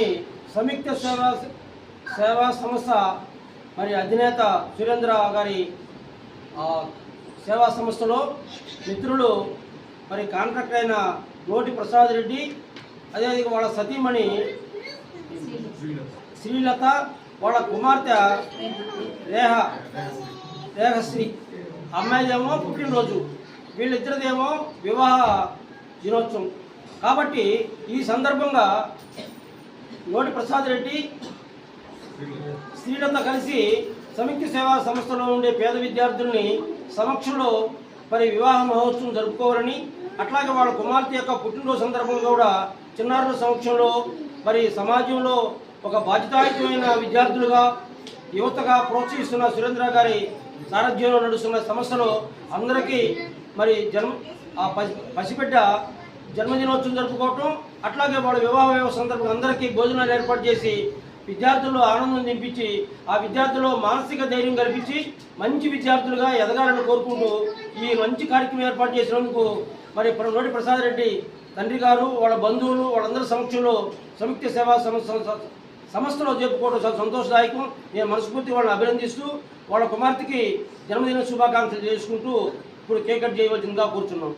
అని సంయుక్త సేవా సంస్థ మరి అధినేత సురేంద్ర గారి సేవా సంస్థలో మిత్రులు మరి కాంట్రాక్టర్ అయిన నోటి ప్రసాద్ రెడ్డి, అదేవిధంగా వాళ్ళ సతీమణి శ్రీలత, వాళ్ళ కుమార్తె రేహశ్రీ, అమ్మాయిదేమో పుట్టినరోజు, వీళ్ళిద్దరిదేమో వివాహ దినోత్సవం. కాబట్టి ఈ సందర్భంగా నోటి ప్రసాద్ రెడ్డి, శ్రీలత కలిసి సంయుక్త సేవా సంస్థలో ఉండే పేద విద్యార్థుల్ని సమక్షంలో మరి వివాహ మహోత్సవం జరుపుకోవాలని, అట్లాగే వాళ్ళ కుమార్తె యొక్క పుట్టినరోజు సందర్భంగా కూడా చిన్నారుల సమక్షంలో మరి సమాజంలో ఒక బాధ్యతాయుతమైన విద్యార్థులుగా యువతగా ప్రోత్సహిస్తున్న సురేంద్ర గారి సారథ్యంలో నడుస్తున్న సంస్థలో అందరికీ మరి పసిబిడ్డ జన్మదినోత్సవం జరుపుకోవటం, అట్లాగే వాళ్ళ వివాహ సందర్భంగా అందరికీ భోజనాలు ఏర్పాటు చేసి విద్యార్థుల్లో ఆనందం నింపించి ఆ విద్యార్థుల్లో మానసిక ధైర్యం కల్పించి మంచి విద్యార్థులుగా ఎదగాలని కోరుకుంటూ ఈ మంచి కార్యక్రమం ఏర్పాటు చేసినందుకు మరి నోటి ప్రసాద్ రెడ్డి తండ్రి గారు, వాళ్ళ బంధువులు, వాళ్ళందరి సమక్షంలో సంయుక్త సేవా సంస్థలో జరుపుకోవడం చాలా సంతోషదాయకం. నేను మనస్ఫూర్తి వాళ్ళని అభినందిస్తూ వాళ్ళ కుమార్తెకి జన్మదిన శుభాకాంక్షలు చేసుకుంటూ ఇప్పుడు కేక్ కట్ చేయవలసిందిగా కూర్చున్నాం.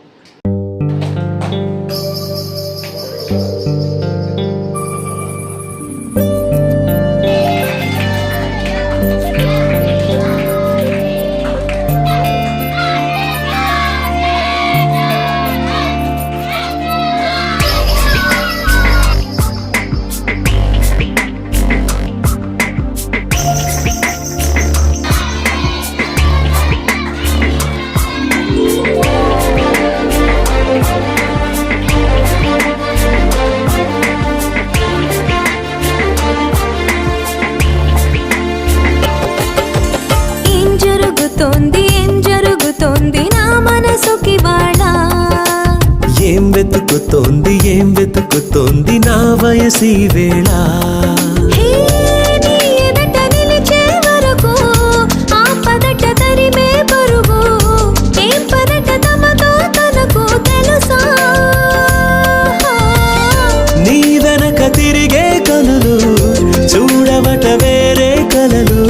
ఏం వెతుకుతోంది నా వయసి వేళ, నీ వెనక తిరిగే కనులు చూడవట వేరే కలలు,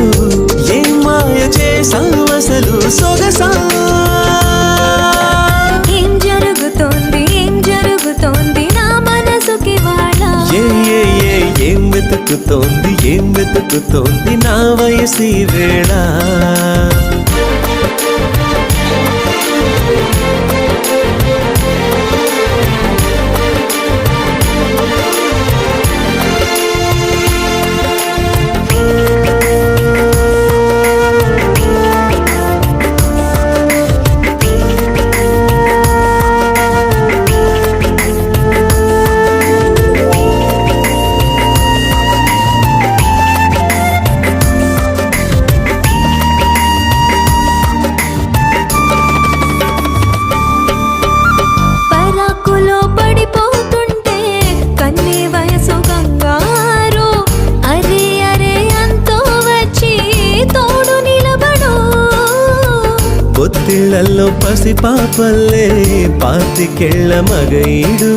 ఏం మాయ చేసావు అసలు సొగసా, ఏం వెతుకుతోంది నా వయసి వేళ. పొత్తిళ్లలో పసిపాపల్లే పాతికెళ్ళ మగైడు,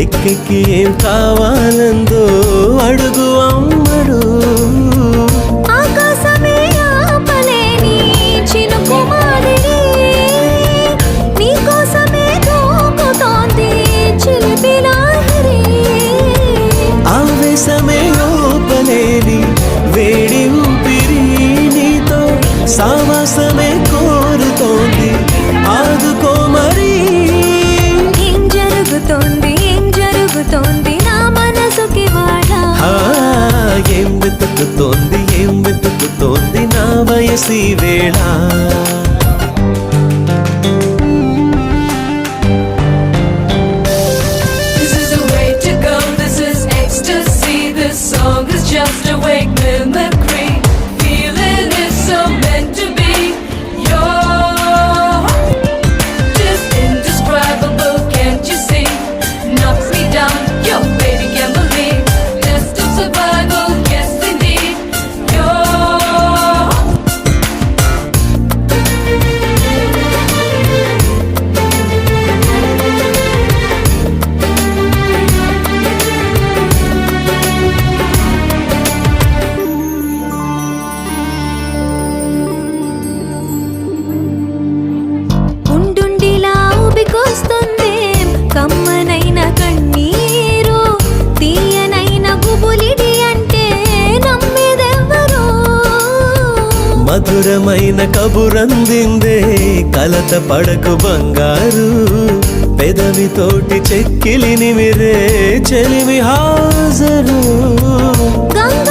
ఎక్కెక్కి ఏం కావాలందో అడుగు అమ్మడు, ఆవేశమే ఓపలేని వేడి ఊపిరి నీతో సావాసమే కోరుతోంది, ఆదుకో మరి. ఏం జరుగుతోంది నా మనసుకి వాడ, ఏం వెతుకుతోంది నా వయసి వేళ. Just a wake mimicry, feeling is so meant to be. You're just indescribable, can't you see? Knocks me down, your baby can't believe. Test of survival, yes indeed. You're మధురమైన కబురందిందే కలత పడకు బంగారు పెదవితోటి చెక్కిలిని మిరే చెలిమి హాజరు గంగ